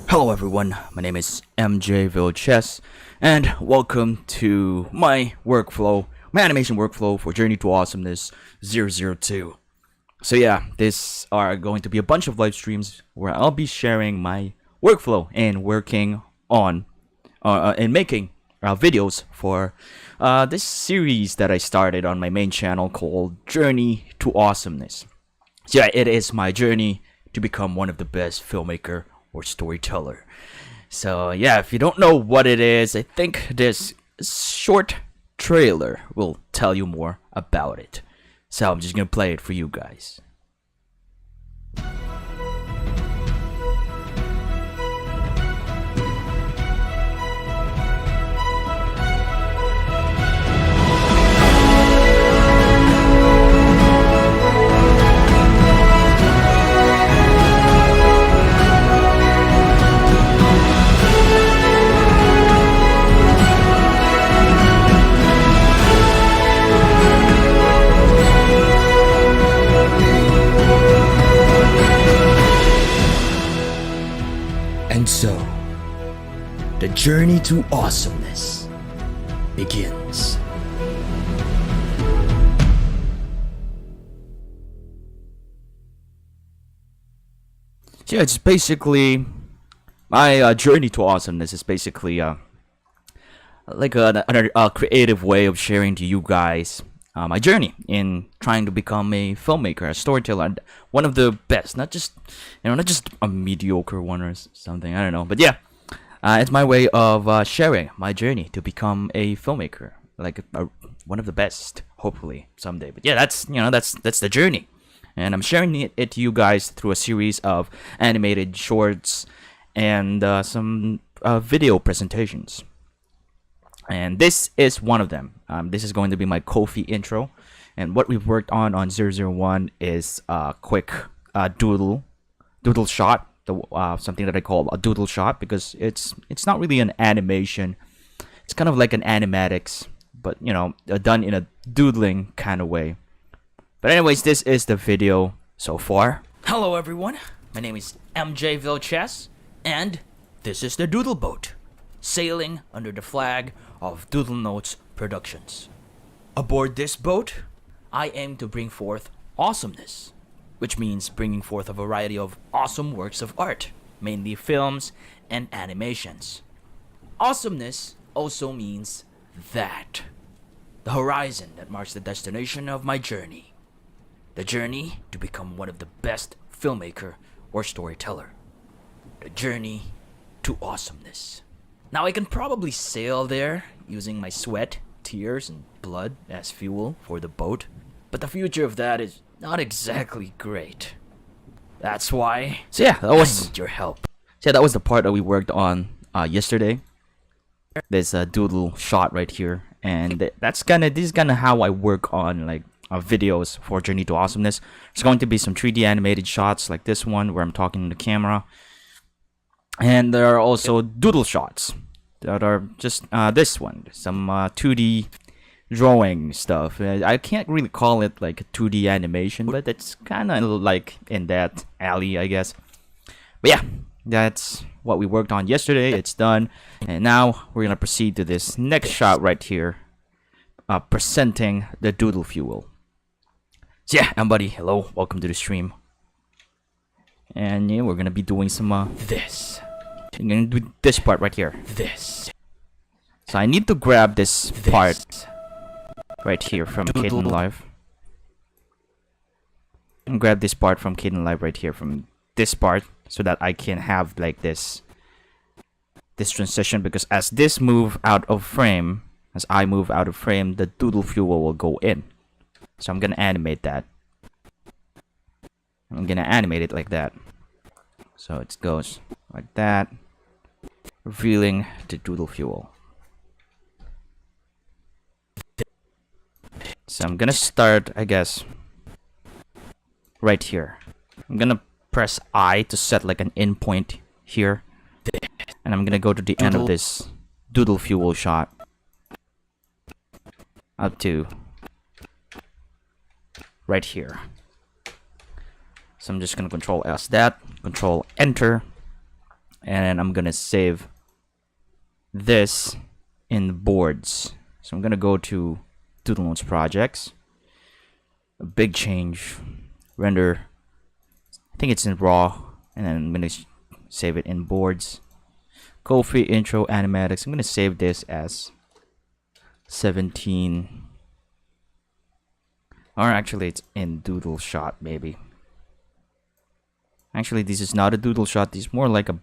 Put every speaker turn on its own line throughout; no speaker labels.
Hello everyone, my name is MJ Vilches, and welcome to my animation workflow for Journey to Awesomeness 002. So yeah, these are going to be a bunch of live streams where I'll be sharing my workflow and working on and making videos for this series that I started on my main channel called Journey to Awesomeness. So yeah, it is my journey to become one of the best filmmaker or storyteller. So yeah, if you don't know what it is, I think this short trailer will tell you more about it. So I'm just gonna play it for you guys. And so, the journey to awesomeness begins. So yeah, it's basically my journey to awesomeness is basically like a creative way of sharing to you guys my journey in trying to become a filmmaker, a storyteller, one of the best, not just a mediocre one or something. I don't know, but yeah, it's my way of sharing my journey to become a filmmaker, like one of the best, hopefully someday. But yeah, that's the journey, and I'm sharing it to you guys through a series of animated shorts and some video presentations. And this is one of them. This is going to be my KoFi intro. And what we've worked on 001 is a quick doodle shot. Something that I call a doodle shot because it's not really an animation. It's kind of like an animatics, but done in a doodling kind of way. But anyways, this is the video so far. Hello everyone, my name is MJ Vilches, and this is the Doodle boat, sailing under the flag of Doodle Notes Productions. Aboard this boat, I aim to bring forth awesomeness, which means bringing forth a variety of awesome works of art, mainly films and animations. Awesomeness also means that, the horizon that marks the destination of my journey, the journey to become one of the best filmmaker or storyteller, the journey to awesomeness. Now I can probably sail there using my sweat, tears, and blood as fuel for the boat, but the future of that is not exactly great. That's why, so yeah, I need your help. So yeah, that was the part that we worked on yesterday. There's a doodle shot right here, and this is kinda how I work on like videos for Journey to Awesomeness. There's going to be some 3D animated shots like this one where I'm talking to the camera. And there are also doodle shots that are just this one, some 2D drawing stuff. I can't really call it like a 2D animation, but it's kind of like in that alley, I guess. But yeah, that's what we worked on yesterday. It's done, and now we're gonna proceed to this next shot right here, presenting the doodle fuel. So yeah, Mbuddy, hello, welcome to the stream. And yeah, we're gonna be doing some this. I'm gonna do this part right here. This. So I need to grab this part right here from Kden Live. And grab this part from Kden Live right here from this part so that I can have like this transition, because as I move out of frame, the doodle fuel will go in. So I'm gonna animate that. I'm gonna animate it like that. So it goes like that, revealing the doodle fuel. So I'm gonna start, I guess, right here. I'm gonna press I to set like an in point here, and I'm gonna go to the end of this doodle fuel shot up to right here. So I'm just gonna control S that, control enter, and I'm gonna save this in boards. So I'm gonna go to Doodle projects, a big change, render. I think it's in raw, and then I'm gonna save it in boards. KoFi intro animatics. I'm gonna save this as 17, or actually it's in Doodle shot maybe. Actually, this is not a Doodle shot. This is more like a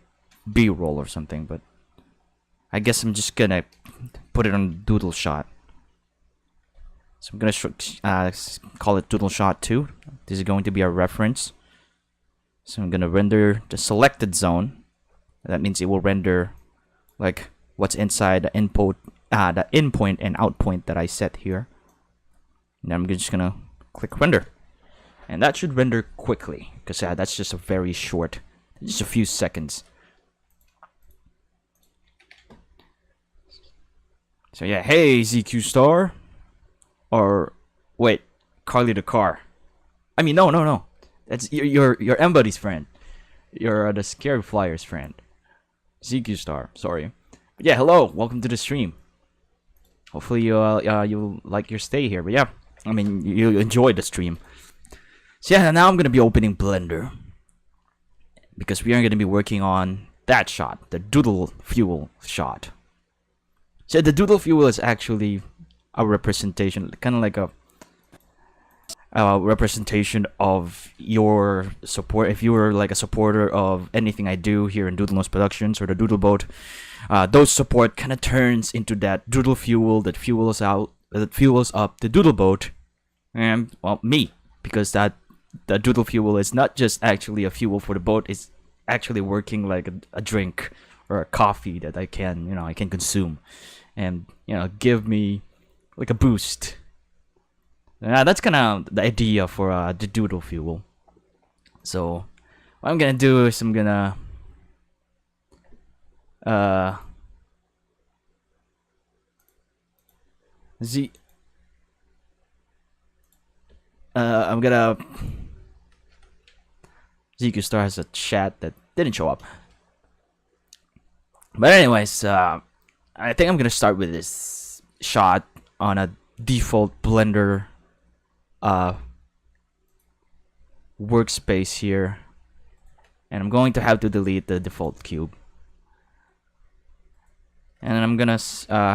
B-roll or something. But I guess I'm just gonna put it on Doodle shot. So I'm gonna call it Doodle shot 2. This is going to be our reference. So I'm gonna render the selected zone. That means it will render like what's inside the input, the in point and out point that I set here. And I'm just gonna click render, and that should render quickly because that's just a very short, just a few seconds. So yeah, hey ZQ Star, or wait, Carly the car. I mean, no. That's your Mbuddy's friend. You're the Scary Flyers friend. ZQ Star, sorry. But yeah, hello, welcome to the stream. Hopefully you like your stay here. But yeah, I mean you enjoyed the stream. So yeah, now I'm gonna be opening Blender because we are gonna be working on that shot, the Doodle Fuel shot. So the Doodle Fuel is actually a representation, kind of like a representation of your support. If you were like a supporter of anything I do here in Doodle Productions or the Doodle Boat, those support kind of turns into that Doodle Fuel that fuels up the Doodle Boat, and well, me, because that the Doodle Fuel is not just actually a fuel for the boat; it's actually working like a drink or a coffee that I can consume, and give me like a boost. That's kind of the idea for the Doodle Fuel. So what I'm gonna do is I'm gonna I'm gonna ZQ Star has a chat that didn't show up. But anyways, I think I'm gonna start with this shot on a default Blender workspace here, and I'm going to have to delete the default cube, and I'm gonna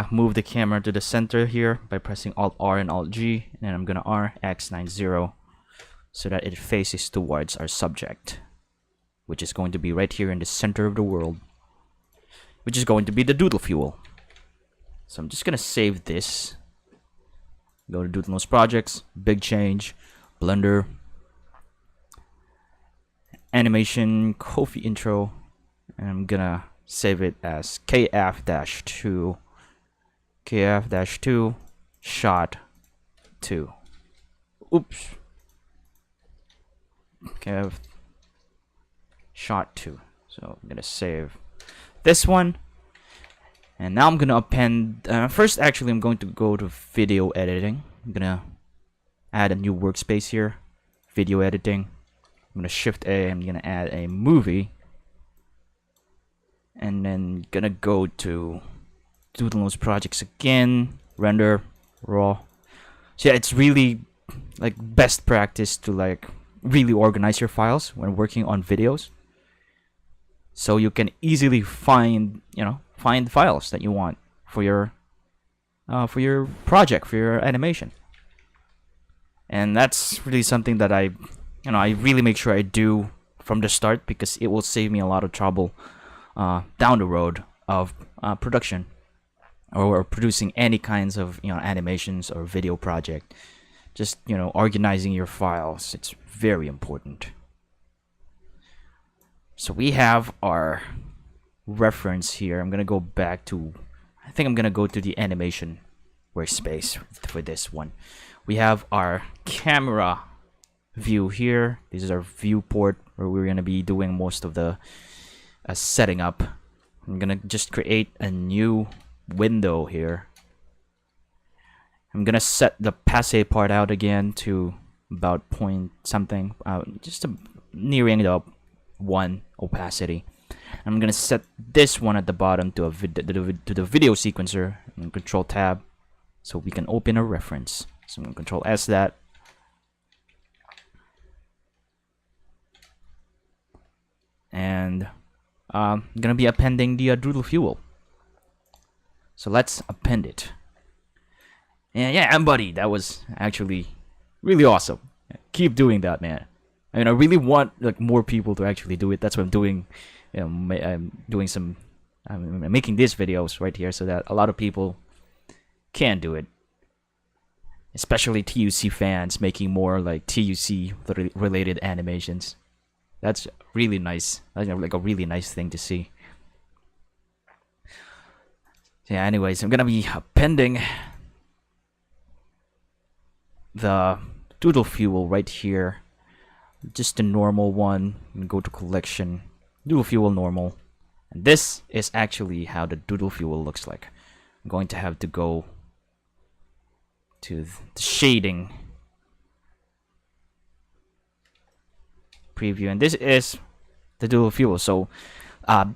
move the camera to the center here by pressing Alt R and Alt G, and then I'm gonna RX90 so that it faces towards our subject, which is going to be right here in the center of the world, which is going to be the Doodle Fuel. So I'm just gonna save this. Go to Doodle projects, big change, Blender, animation, KoFi intro, and I'm gonna save it as KF-2, KF-2, shot 2. Oops. KF shot 2. So I'm gonna save this one. And now I'm gonna append. First, actually, I'm going to go to video editing. I'm gonna add a new workspace here. Video editing. I'm gonna Shift A. I'm gonna add a movie, and then gonna go to Doodle projects again. Render, raw. So yeah, it's really like best practice to like really organize your files when working on videos, so you can easily find find files that you want for your project, for your animation. And that's really something that I really make sure I do from the start, because it will save me a lot of trouble down the road of production or producing any kinds of animations or video project. Just organizing your files, it's very important. So we have our reference here. I'm gonna go back to, I think I'm gonna go to the animation workspace for this one. We have our camera view here. This is our viewport where we're gonna be doing most of the setting up. I'm gonna just create a new window here. I'm gonna set the passe part out again to about point something, just nearing the 1 opacity. I'm gonna set this one at the bottom to the video sequencer, and Control Tab, so we can open a reference. So I'm gonna Control S that. And I'm gonna be appending the Doodle fuel. So let's append it. And yeah, Mbuddy, that was actually really awesome. Keep doing that, man. I mean, I really want like more people to actually do it. That's what I'm doing. You know, I'm making these videos right here so that a lot of people can do it. Especially TUC fans making more like TUC related animations. That's really nice. That's like a really nice thing to see. Yeah, anyways, I'm gonna be appending the Doodle fuel right here. Just the normal one. Go to collection, Doodle fuel normal. And this is actually how the Doodle fuel looks like. I'm going to have to go to the shading preview, and this is the Doodle fuel. So the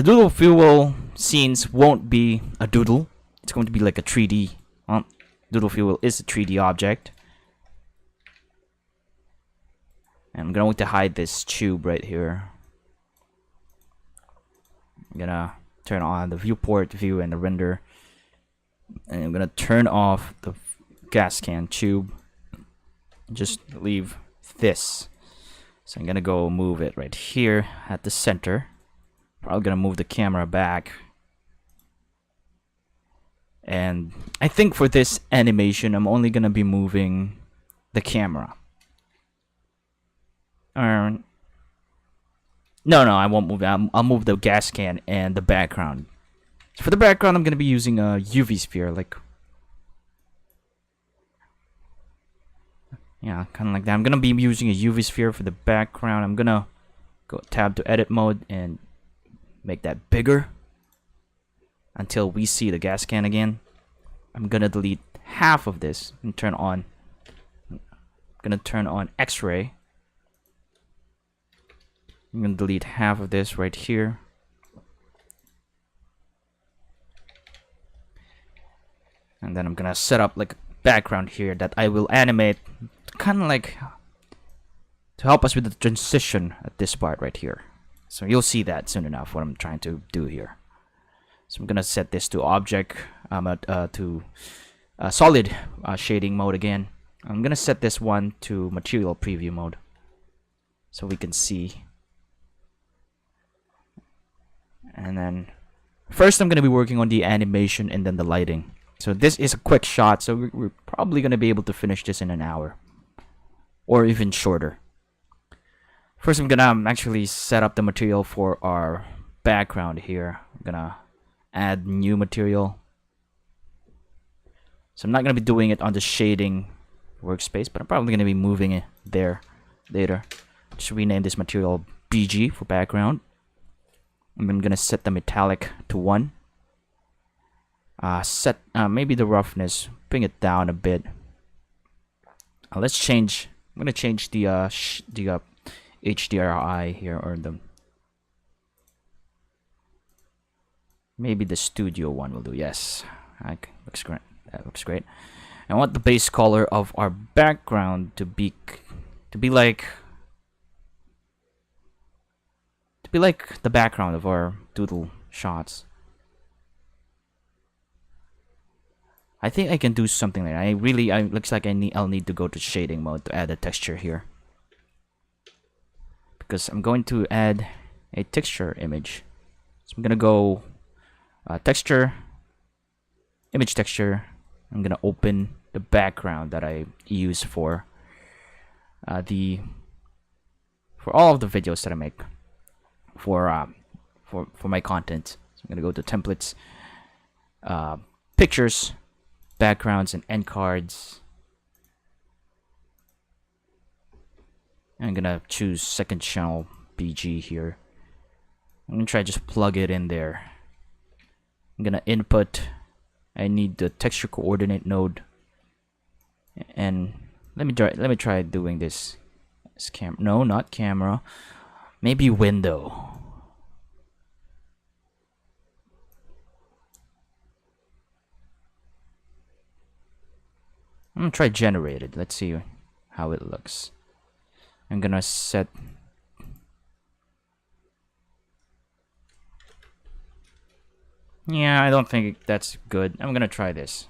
Doodle fuel scenes won't be a doodle. It's going to be like a 3D. Doodle fuel is a 3D object. And I'm going to hide this tube right here. I'm gonna turn on the viewport view and the render, and I'm gonna turn off the gas can tube. Just leave this. So I'm gonna go move it right here at the center. Probably gonna move the camera back. And I think for this animation, I'm only gonna be moving the camera. No, I won't move it. I'll move the gas can and the background. So for the background, I'm gonna be using a UV sphere, like, yeah, kind of like that. I'm gonna be using a UV sphere for the background. I'm gonna go tab to edit mode and make that bigger until we see the gas can again. I'm gonna delete half of this and turn on. I'm gonna turn on X-ray. I'm gonna delete half of this right here. And then I'm gonna set up like a background here that I will animate, kind of like to help us with the transition at this part right here. So you'll see that soon enough what I'm trying to do here. So I'm gonna set this to object, to solid shading mode again. I'm gonna set this one to material preview mode, so we can see. And then first I'm gonna be working on the animation and then the lighting. So this is a quick shot, so we're probably gonna be able to finish this in an hour, or even shorter. First, I'm gonna actually set up the material for our background here. I'm gonna add new material. So I'm not gonna be doing it on the shading workspace, but I'm probably gonna be moving it there later. Just rename this material BG for background. And I'm gonna set the metallic to 1. Set maybe the roughness, bring it down a bit. Let's change. I'm gonna change the HDRI here, or the maybe the studio one will do. Yes, looks great. That looks great. I want the base color of our background to be like the background of our Doodle shots. I think I can do something like that. Looks like I'll need to go to shading mode to add a texture here, because I'm going to add a texture image. So I'm gonna go texture, image texture. I'm gonna open the background that I use for all of the videos that I make for my content. So I'm gonna go to templates, pictures, backgrounds, and end cards. I'm gonna choose second channel BG here. I'm gonna try just plug it in there. I'm gonna input. I need the texture coordinate node, and let me try doing this. No, not camera. Maybe window. gonna try generated. Let's see how it looks. I'm gonna set. Yeah, I don't think that's good. I'm gonna try this.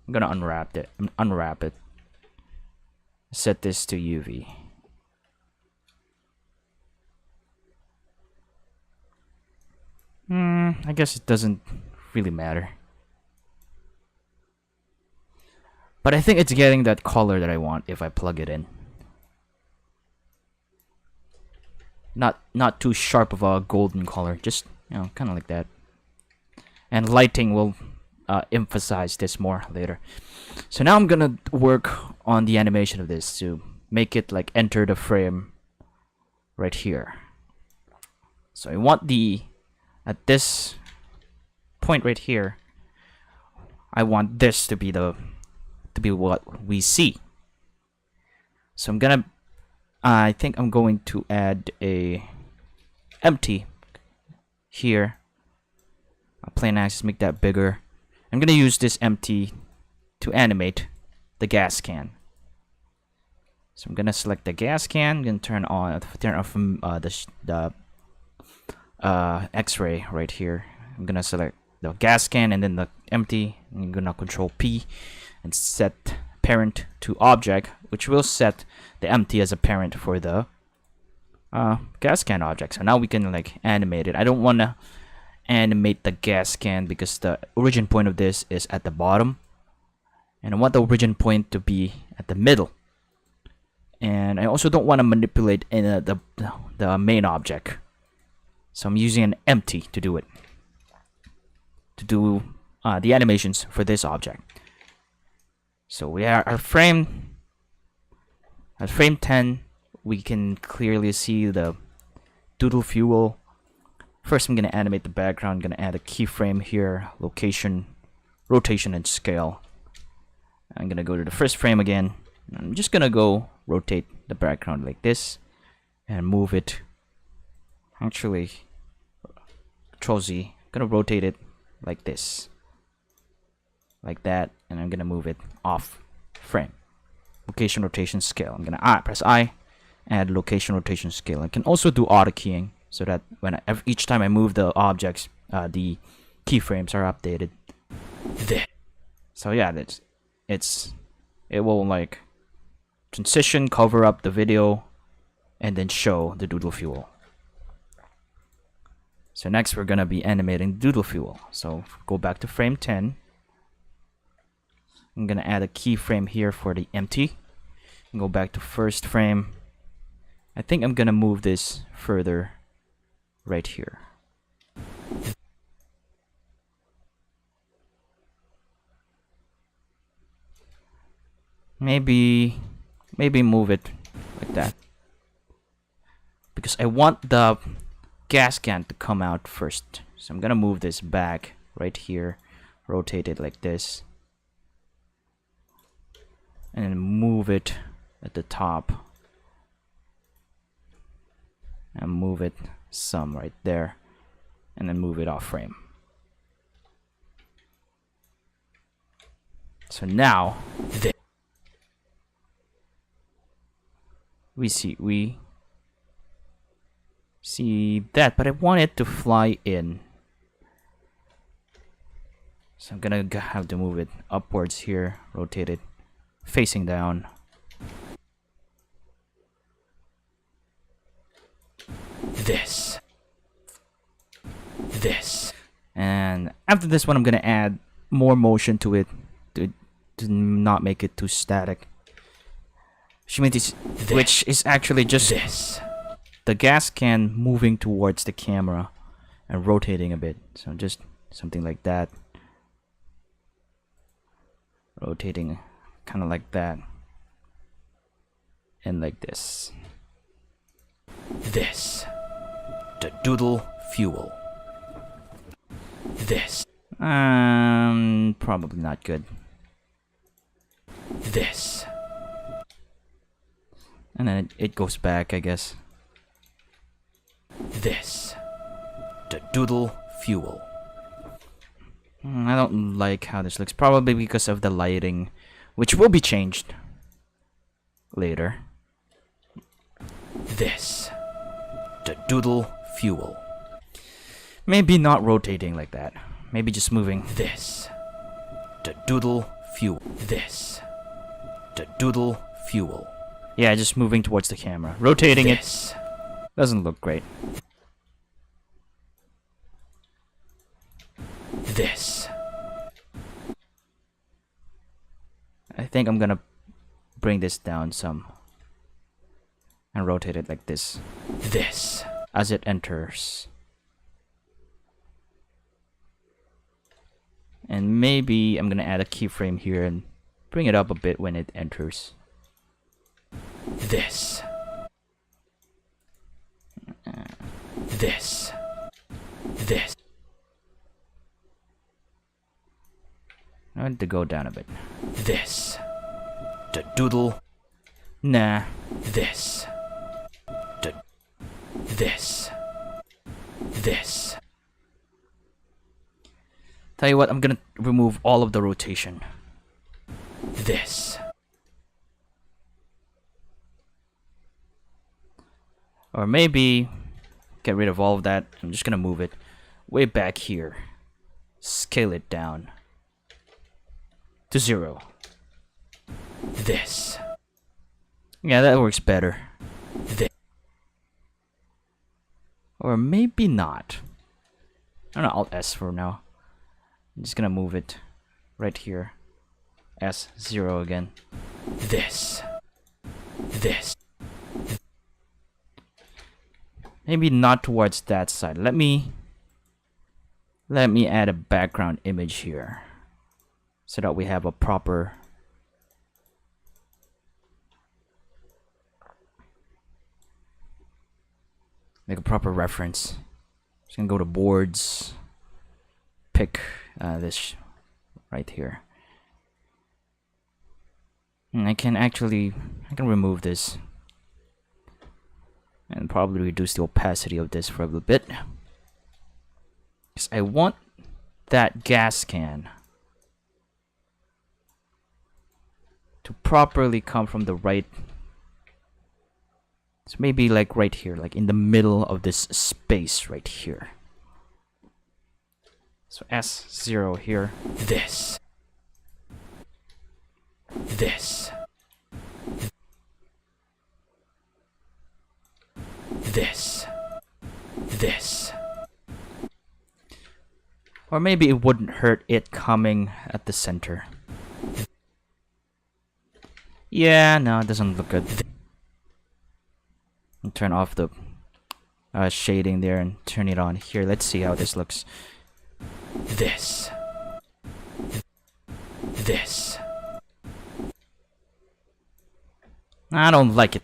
I'm gonna unwrap it. Unwrap it. Set this to UV. I guess it doesn't really matter. But I think it's getting that color that I want if I plug it in. Not too sharp of a golden color, just, you know, kind of like that. And lighting will emphasize this more later. So now I'm gonna work on the animation of this to make it like enter the frame right here. So I want at this point right here, I want this to be what we see. So I'm gonna I think I'm going to add a empty here. A plane axis, make that bigger. I'm gonna use this empty to animate the gas can. So I'm gonna select the gas can. I'm gonna turn off from the X-ray right here. I'm gonna select the gas can and then the empty. I'm gonna Control P and set parent to object, which will set the empty as a parent for the gas can object. So now we can like animate it. I don't wanna animate the gas can because the origin point of this is at the bottom, and I want the origin point to be at the middle. And I also don't want to manipulate in the main object, so I'm using an empty to do it, to do the animations for this object. So we are at frame 10. We can clearly see the Doodle fuel. First, I'm gonna animate the background. I'm gonna add a keyframe here, location, rotation, and scale. I'm gonna go to the first frame again. I'm just gonna go rotate the background like this and move it. Actually, Control Z. I'm gonna rotate it like this, like that, and I'm gonna move it off frame. Location, rotation, scale. I'm gonna press I, add location, rotation, scale. I can also do auto keying so that each time I move the objects, the keyframes are updated. There. So yeah, it will like transition, cover up the video, and then show the Doodle fuel. So next we're gonna be animating Doodle fuel. So go back to frame 10. I'm gonna add a keyframe here for the empty. And go back to first frame. I think I'm gonna move this further right here. Maybe move it like that, because I want the gas can to come out first. So I'm gonna move this back right here, rotate it like this, and then move it at the top, and move it some right there, and then move it off frame. So now we see that, but I want it to fly in. So I'm gonna have to move it upwards here, rotate it facing down. This. And after this one, I'm gonna add more motion to it to not make it too static. Which is actually just the gas can moving towards the camera and rotating a bit. So just something like that. Rotating kind of like that. And like this. The Doodle fuel. Probably not good. And then it goes back, I guess. The Doodle fuel. I don't like how this looks. Probably because of the lighting which will be changed later. This, the Doodle fuel. Maybe not rotating like that. Maybe just moving this, the Doodle fuel. This, the Doodle fuel. Yeah, just moving towards the camera. Rotating it doesn't look great. This. I think I'm gonna bring this down some and rotate it like this. This as it enters. And maybe I'm gonna add a keyframe here and bring it up a bit when it enters. This. This. This. I want to go down a bit. This. The Doodle. Nah. This. This. This. Tell you what, I'm gonna remove all of the rotation. This. Or maybe get rid of all of that. I'm just gonna move it way back here. Scale it down to 0. This. Yeah, that works better. This. Or maybe not. I don't know, Alt S for now. I'm just gonna move it right here. S0 again. This. This. Maybe not towards that side. Let me add a background image here so that we have a proper reference. Just gonna go to boards, pick this right here, and I can remove this and probably reduce the opacity of this for a little bit, because I want that gas can to properly come from the right. So maybe like right here, like in the middle of this space right here. So S0 here. This. This. This. This. Or maybe it wouldn't hurt it coming at the center. Yeah, no, it doesn't look good. And turn off the shading there and turn it on here. Let's see how this looks. This. This. I don't like it.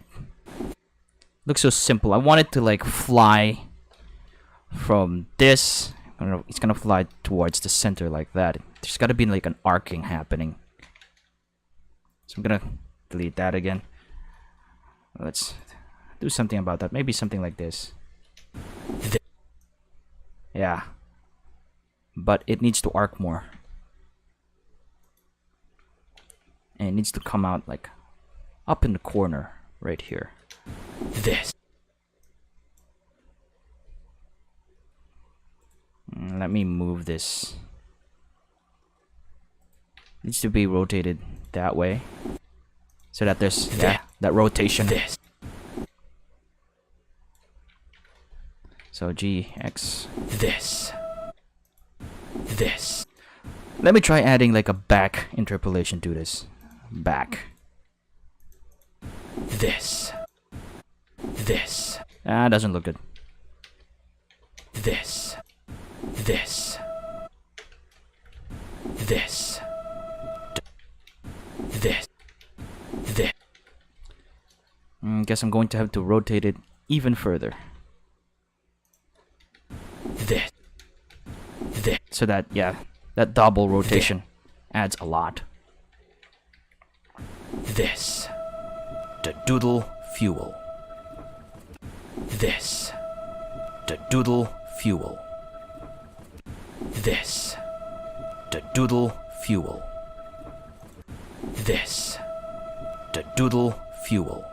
Looks so simple. I want it to like fly from this. I don't know, it's gonna fly towards the center like that. There's gotta be like an arcing happening. So I'm gonna delete that again. Let's do something about that. Maybe something like this. Yeah. But it needs to arc more. And it needs to come out like up in the corner right here. This. Let me move this. Needs to be rotated that way, so that there's that rotation. This. So GX. This. This. Let me try adding like a back interpolation to this. Back. This. This. Doesn't look good. This. This. This. This. This. Guess I'm going to have to rotate it even further. This. This. So that, yeah, that double rotation adds a lot. This. The Doodle fuel. This. The Doodle fuel. This. The Doodle fuel. This. The Doodle fuel.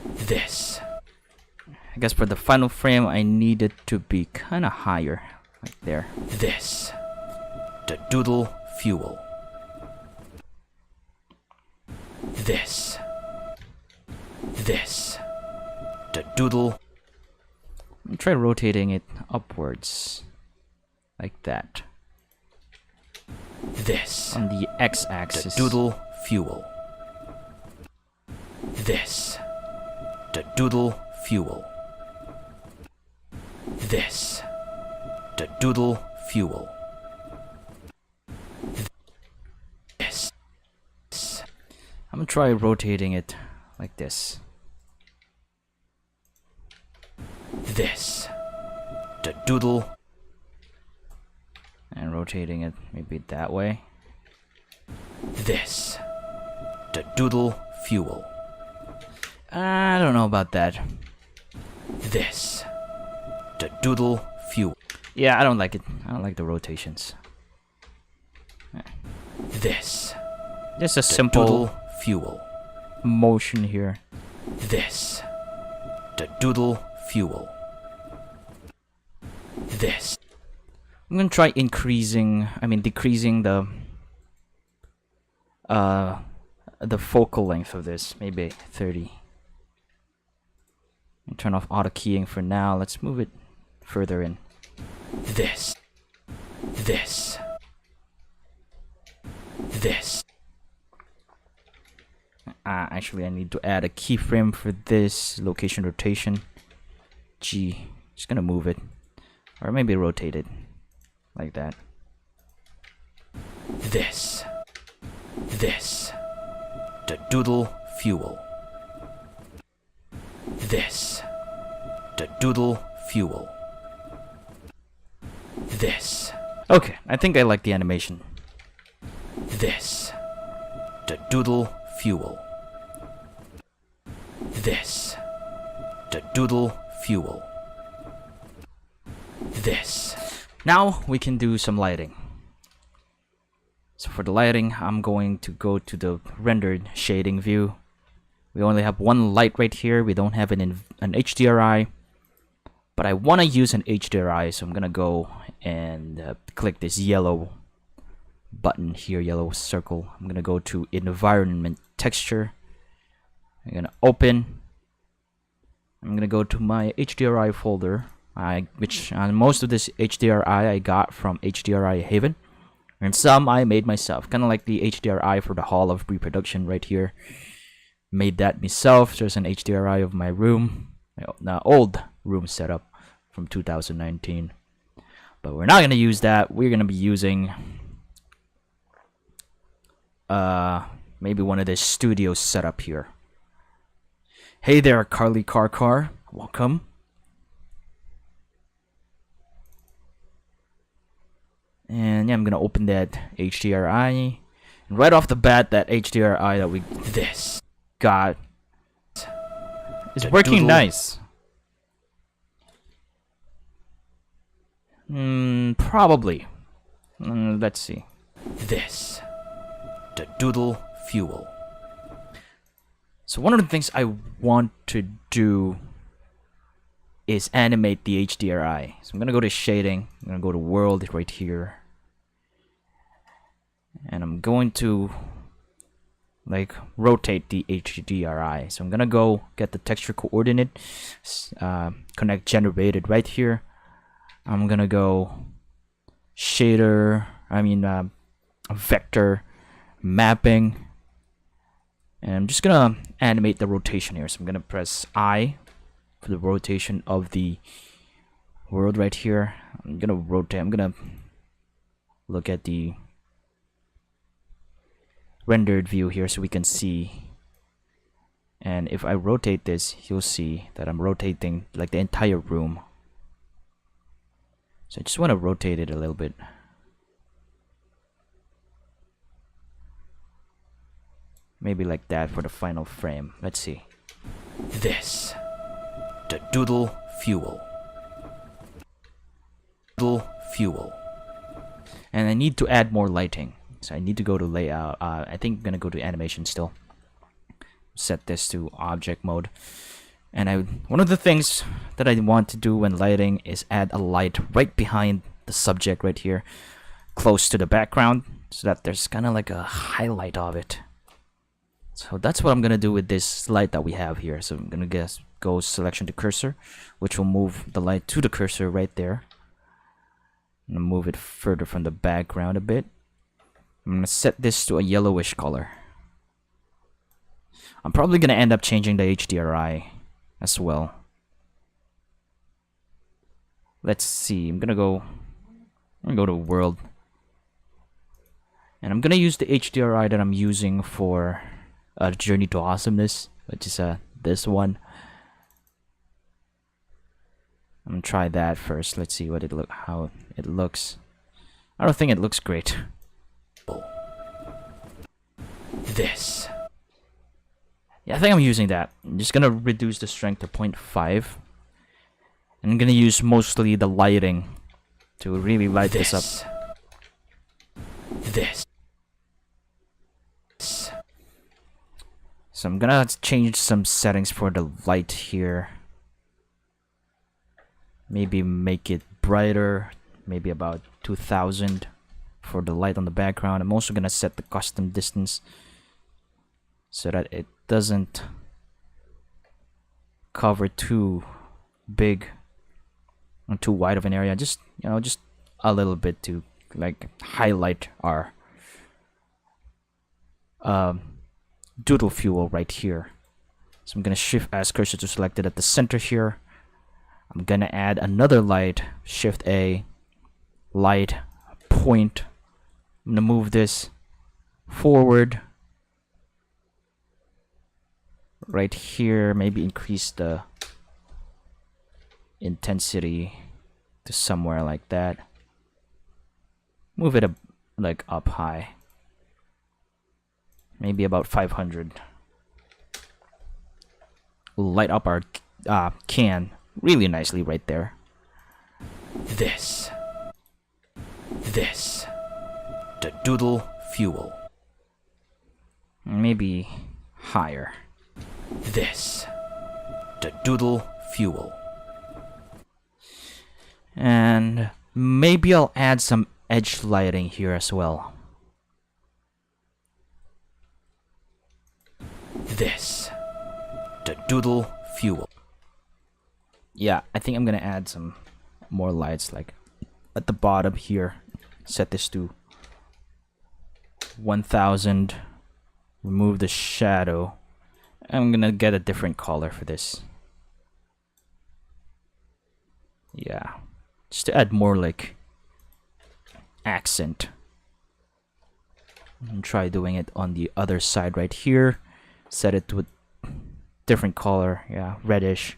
This. I guess for the final frame, I need it to be kind of higher. Like there. This. The Doodle fuel. This. This. The Doodle. Try rotating it upwards. Like that. This. On the x-axis. The Doodle fuel. This. The Doodle fuel. This. The Doodle fuel. This. I'm gonna try rotating it like this. This. The Doodle. And rotating it maybe that way. This. The Doodle fuel. I don't know about that. This. The Doodle fuel. Yeah, I don't like it. I don't like the rotations. This. Just a simple Doodle fuel motion here. This. The Doodle fuel. This. I'm gonna try decreasing the focal length of this, maybe 30. And turn off auto keying for now. Let's move it further in. This. This. This. Actually, I need to add a keyframe for this location rotation. G. Just gonna move it, or maybe rotate it like that. This. This. The Doodle fuel. This. The Doodle fuel. This. Okay, I think I like the animation. This. The Doodle fuel. This. The Doodle fuel. This. Now we can do some lighting. So for the lighting, I'm going to go to the rendered shading view. We only have one light right here. We don't have an HDRI. But I want to use an HDRI, so I'm going to go and click this yellow button here, yellow circle. I'm going to go to Environment Texture. I'm going to open. I'm going to go to my HDRI folder, which most of this HDRI I got from HDRI Haven. And some I made myself, kind of like the HDRI for the Hall of Reproduction right here. Made that myself. There's an HDRI of my room, my old room setup from 2019. But we're not going to use that. We're going to be using maybe one of the studio setup here. Hey there, Carly Car. Welcome. And yeah, I'm gonna open that HDRI. And right off the bat, that HDRI that we got is working nice. Probably. Let's see. This. The Doodle fuel. So one of the things I want to do is animate the HDRI. So I'm gonna go to shading. I'm gonna go to world right here. And I'm going to like rotate the HDRI. So I'm gonna go get the texture coordinate, connect generated right here. I'm gonna go shader, vector mapping, and I'm just gonna animate the rotation here. So I'm gonna press I for the rotation of the world right here. I'm gonna rotate. I'm gonna look at the rendered view here so we can see. And if I rotate this, you'll see that I'm rotating like the entire room. So I just want to rotate it a little bit. Maybe like that for the final frame. Let's see. This. The Doodle fuel. Doodle fuel. And I need to add more lighting. So I need to go to layout. I think I'm gonna go to animation still. Set this to object mode. And one of the things that I want to do when lighting is add a light right behind the subject right here, close to the background, so that there's kind of like a highlight of it. So that's what I'm gonna do with this light that we have here. So I'm gonna go selection to cursor, which will move the light to the cursor right there. I'm gonna move it further from the background a bit. I'm gonna set this to a yellowish color. I'm probably gonna end up changing the HDRI as well. Let's see. I'm gonna go to world, and I'm gonna use the HDRI that I'm using for Journey to Awesomeness, which is this one. I'm gonna try that first. Let's see how it looks. I don't think it looks great. This. Yeah, I think I'm using that. I'm just gonna reduce the strength to 0.5. And I'm gonna use mostly the lighting to really light this up. This. So I'm gonna change some settings for the light here. Maybe make it brighter, maybe about 2000 for the light on the background. I'm also gonna set the custom distance so that it doesn't cover too big and too wide of an area. Just just a little bit to like highlight our Doodle fuel right here. So I'm gonna shift as cursor to select it at the center here. I'm gonna add another light, shift A, light, point. I'm gonna move this forward right here, maybe increase the intensity to somewhere like that. Move it like up high, maybe about 500. We'll light up our can really nicely right there. This, the Doodle fuel. Maybe higher. This, the Doodle fuel. And maybe I'll add some edge lighting here as well. This, the Doodle fuel. Yeah, I think I'm gonna add some more lights like at the bottom here. Set this to 1000. Remove the shadow. I'm gonna get a different color for this. Yeah, just to add more like accent. And try doing it on the other side right here. Set it to a different color. Yeah, reddish,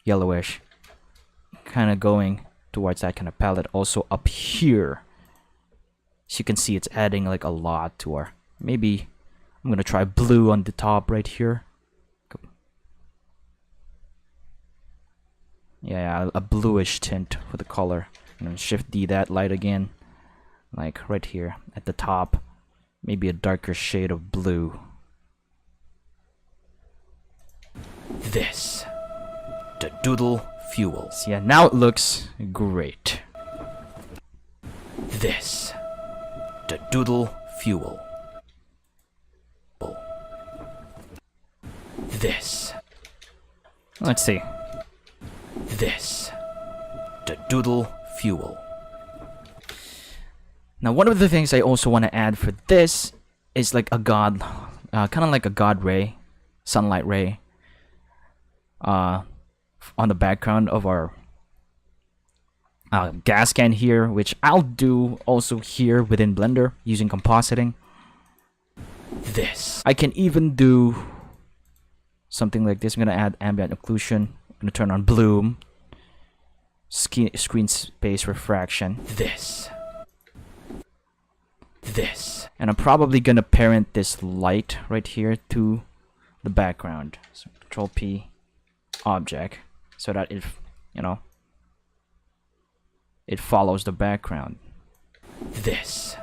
yellowish. Kind of going towards that kind of palette. Also up here, as you can see, it's adding like a lot to our. Maybe I'm gonna try blue on the top right here. Yeah, a bluish tint for the color. I'm gonna shift D that light again, like right here at the top. Maybe a darker shade of blue. This, the Doodle fuels. Yeah, now it looks great. This, the Doodle fuel. This. Let's see. This, the Doodle fuel. Now, one of the things I also want to add for this is like a kind of like a god ray, sunlight ray, on the background of our gas can here, which I'll do also here within Blender using compositing. This. I can even do something like this. I'm gonna add ambient occlusion. I'm gonna turn on bloom, screen space refraction. This, and I'm probably gonna parent this light right here to the background. So Control P, object, so that it follows the background. This,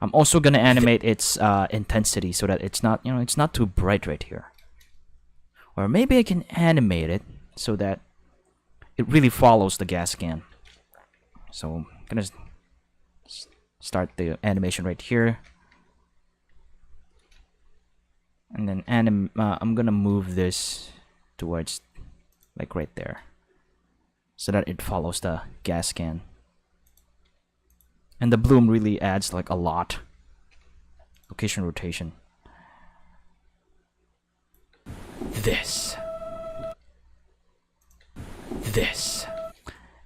I'm also gonna animate its intensity so that it's not, it's not too bright right here. Or maybe I can animate it so that it really follows the gas can. So I'm gonna start the animation right here, and then I'm gonna move this towards like right there, so that it follows the gas can. And the bloom really adds like a lot. Location rotation. This.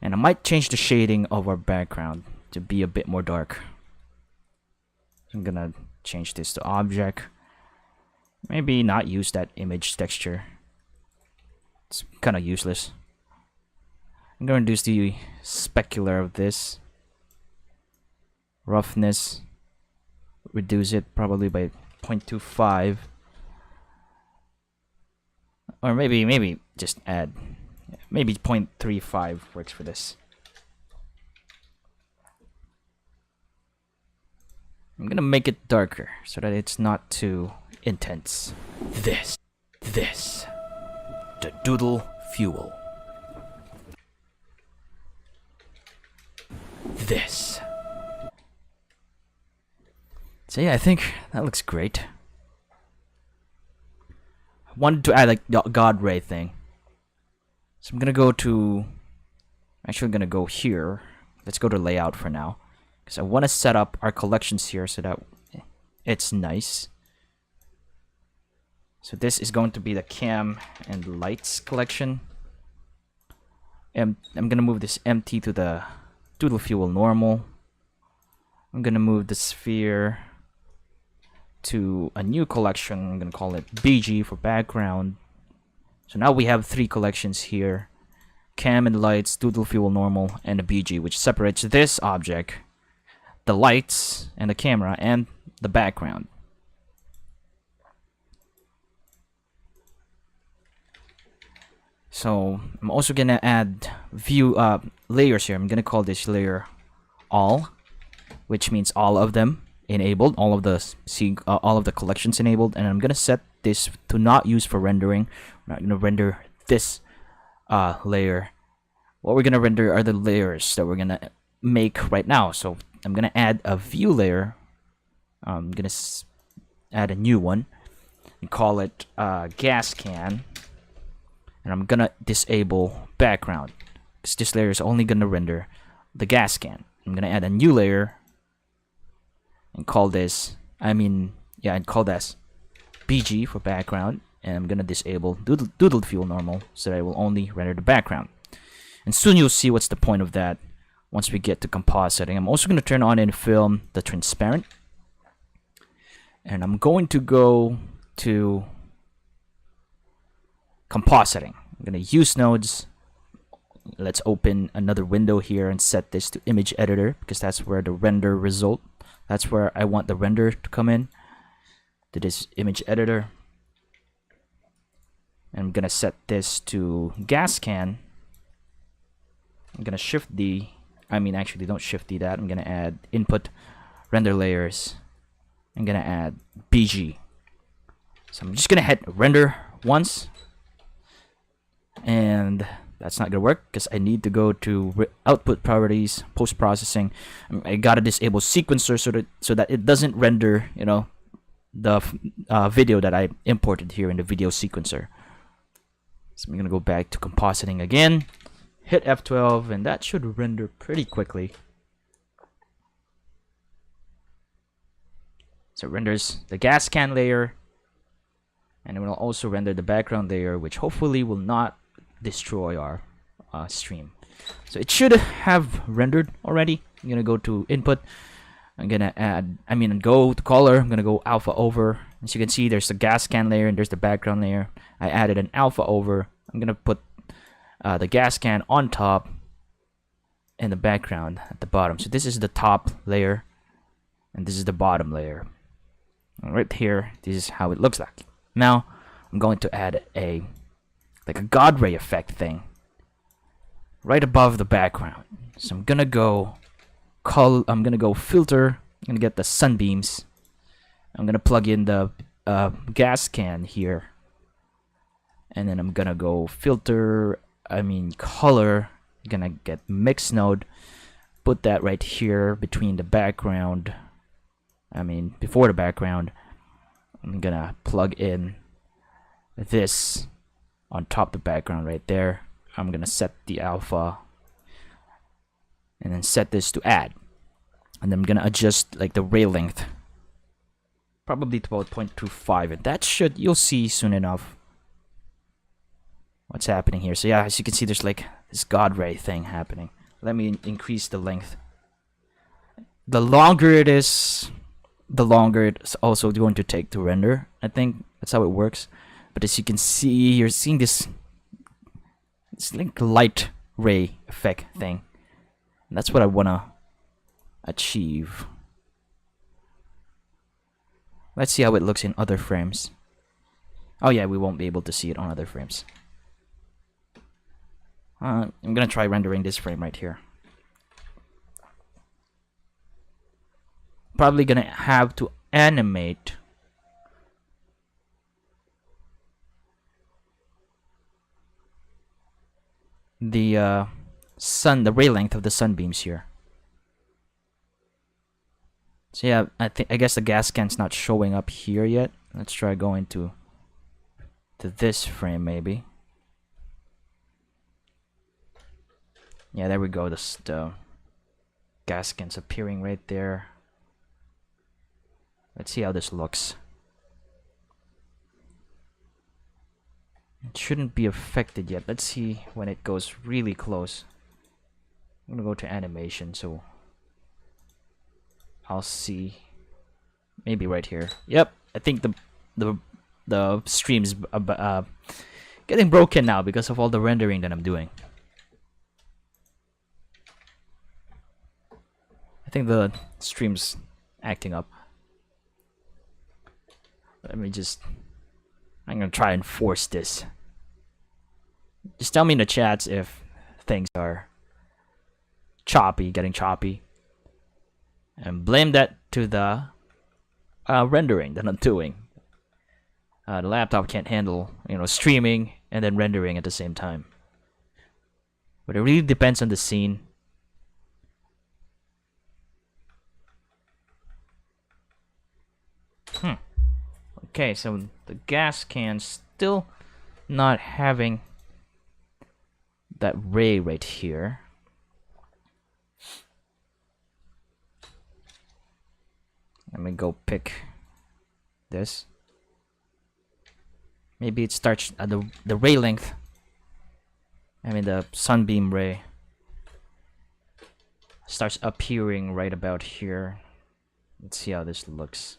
And I might change the shading of our background to be a bit more dark. I'm gonna change this to object. Maybe not use that image texture. It's kind of useless. I'm gonna reduce the specular of this. Roughness. Reduce it probably by 0.25. Or maybe just add. Maybe 0.35 works for this. I'm gonna make it darker so that it's not too intense. This. The Doodle fuel. This. So yeah, I think that looks great. I wanted to add like the God Ray thing. So I'm gonna go to, actually I'm gonna go here. Let's go to layout for now, because I want to set up our collections here so that it's nice. So this is going to be the cam and lights collection. And I'm gonna move this empty to the Doodle fuel normal. I'm gonna move the sphere to a new collection. I'm gonna call it BG for background. So now we have 3 collections here: cam and lights, Doodle fuel normal, and a BG, which separates this object, the lights and the camera, and the background. So I'm also gonna add view layers here. I'm gonna call this layer all, which means all of them enabled, all of the collections enabled, and I'm gonna set this to not use for rendering. I'm not gonna render this layer. What we're gonna render are the layers that we're gonna make right now. So I'm gonna add a view layer. I'm gonna add a new one and call it gas can, and I'm gonna disable background because this layer is only gonna render the gas can. I'm gonna add a new layer and call this, and call this BG for background, and I'm gonna disable Doodle fuel normal so that I will only render the background. And soon you'll see what's the point of that once we get to compositing. I'm also gonna turn on in film the transparent, and I'm going to go to compositing. I'm gonna use nodes. Let's open another window here and set this to image editor, because that's where the render result, that's where I want the render to come in, to this image editor. And I'm gonna set this to gas can. I'm gonna shift D, actually don't shift D that, I'm gonna add input render layers. I'm gonna add BG. So I'm just gonna hit render once, and that's not gonna work because I need to go to output properties, post processing. I gotta disable sequencer so that it doesn't render, the video that I imported here in the video sequencer. So I'm gonna go back to compositing again, hit F12, and that should render pretty quickly. So it renders the gas can layer, and it will also render the background layer, which hopefully will not destroy our stream. So it should have rendered already. I'm gonna go to input. I'm gonna go to color. I'm gonna go alpha over. As you can see, there's the gas can layer and there's the background layer. I added an alpha over. I'm gonna put the gas can on top and the background at the bottom. So this is the top layer and this is the bottom layer. And right here, this is how it looks like. Now I'm going to add a God ray effect thing right above the background. So I'm gonna go filter gonna get the sunbeams. I'm gonna plug in the gas can here, and then I'm gonna go filter. Color. Gonna get mix node. Put that right here between the background. Before the background. I'm gonna plug in this on top of the background right there. I'm gonna set the alpha and then set this to add, and then I'm gonna adjust like the ray length probably to about 0.25, and that you'll see soon enough what's happening here. So yeah, as you can see, there's like this god ray thing happening. Let me increase the length. The longer it is, the longer it's also going to take to render. I think that's how it works. But as you can see, you're seeing this like light ray effect thing. And that's what I wanna achieve. Let's see how it looks in other frames. Oh yeah, we won't be able to see it on other frames. I'm gonna try rendering this frame right here. Probably gonna have to animate the the ray length of the sunbeams here. So yeah, I guess the gas can's not showing up here yet. Let's try going to this frame maybe. Yeah, there we go. The gas can's appearing right there. Let's see how this looks. It shouldn't be affected yet. Let's see when it goes really close. I'm gonna go to animation, so I'll see. Maybe right here. Yep, I think the stream's getting broken now because of all the rendering that I'm doing. I think the stream's acting up. I'm gonna try and force this. Just tell me in the chats if things are getting choppy. And blame that to the rendering that I'm doing. The laptop can't handle, streaming and then rendering at the same time. But it really depends on the scene. Okay, so the gas can's still not having that ray right here. Let me go pick this. Maybe it starts at the ray length. The sunbeam ray starts appearing right about here. Let's see how this looks.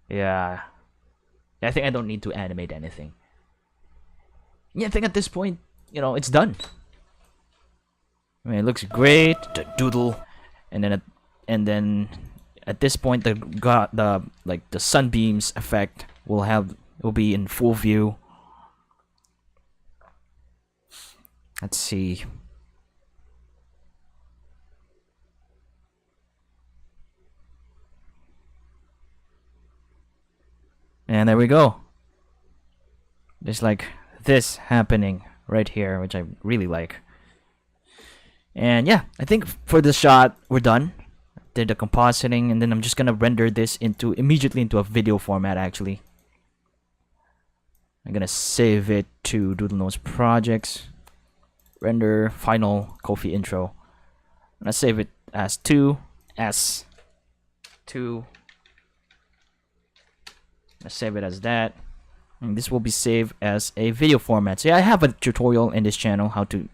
Yeah, I think I don't need to animate anything. Yeah, I think at this point, it's done. It looks great. The doodle, and then at this point, the sunbeams effect will be in full view. Let's see. And there we go. There's like this happening right here, which I really like. And yeah, I think for the shot, we're done. Did the compositing, and then I'm just gonna render this immediately into a video format actually. I'm gonna save it to Doodle Notes Projects. Render final KoFi intro. I'm gonna save it as 2S2. Save it as that, and this will be saved as a video format. So yeah, I have a tutorial in this channel how to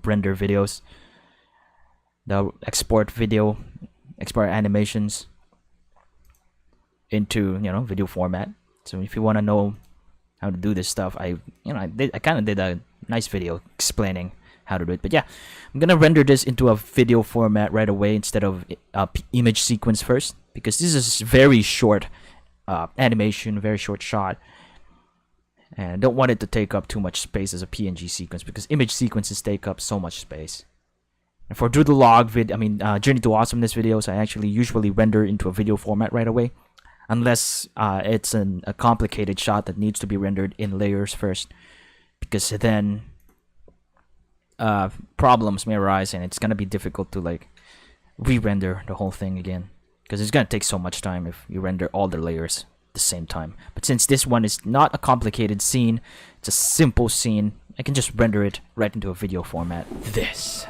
render videos, export animations into video format. So if you want to know how to do this stuff, I kind of did a nice video explaining how to do it. But yeah, I'm gonna render this into a video format right away instead of image sequence first, because this is very short animation, very short shot, and I don't want it to take up too much space as a PNG sequence because image sequences take up so much space. And for Doodle log Journey to Awesomeness videos, I actually usually render into a video format right away, unless it's a complicated shot that needs to be rendered in layers first, because then problems may arise and it's gonna be difficult to like re-render the whole thing again, because it's gonna take so much time if you render all the layers at the same time. But since this one is not a complicated scene, it's a simple scene, I can just render it right into a video format. This,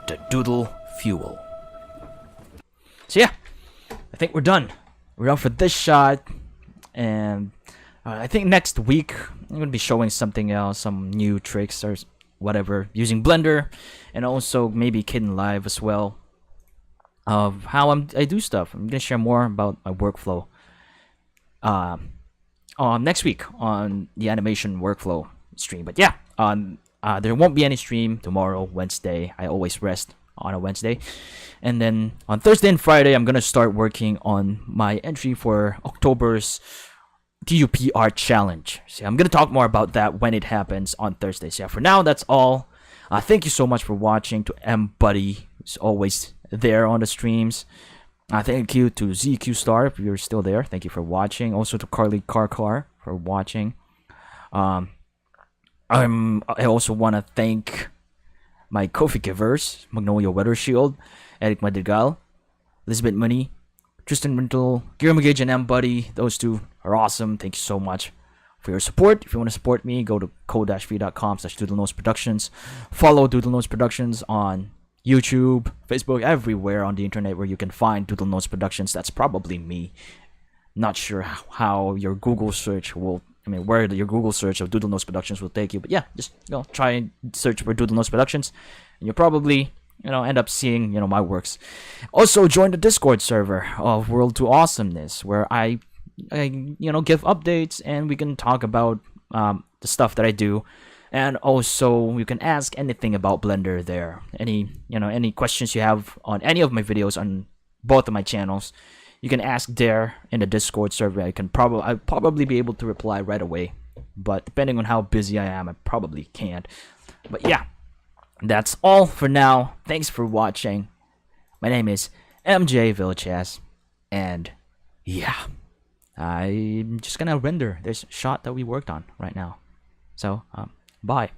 the Doodle Fuel. So yeah, I think we're done. We're done for this shot, and I think next week I'm gonna be showing something else, some new tricks or whatever using Blender, and also maybe Kdenlive as well, of how I do stuff. I'm gonna share more about my workflow next week on the animation workflow stream. But yeah, there won't be any stream tomorrow, Wednesday. I always rest on a Wednesday. And then on Thursday and Friday, I'm gonna start working on my entry for October's DUP Art Challenge. So I'm gonna talk more about that when it happens on Thursday. So yeah, for now, that's all. Thank you so much for watching. To Mbuddy, who's always there on the streams. Thank you to ZQ Star, if you're still there. Thank you for watching. Also to Carly Carcar for watching. I also want to thank my KoFi givers, Magnolia Weathershield, Erick Madrigal, Elizabeth Munie, Tristan Wintle, GulliermoGage, and Mbuddy. Those two are awesome. Thank you so much for your support. If you want to support me, go to ko-fi.com/DoodleNoseProductions. Follow Doodle Nose Productions on YouTube, Facebook, everywhere on the internet where you can find Doodle Nose Productions. That's probably me. Not sure how your Google search will, where your Google search of Doodle Nose Productions will take you. But yeah, just try and search for Doodle Nose Productions, and you'll probably end up seeing my works. Also, join the Discord server of World to Awesomeness, where I give updates and we can talk about the stuff that I do. And also, you can ask anything about Blender there. Any questions you have on any of my videos on both of my channels, you can ask there in the Discord server. I'll probably be able to reply right away, but depending on how busy I am, I probably can't. But yeah, that's all for now. Thanks for watching. My name is MJ Vilches, and yeah, I'm just gonna render this shot that we worked on right now. So, bye.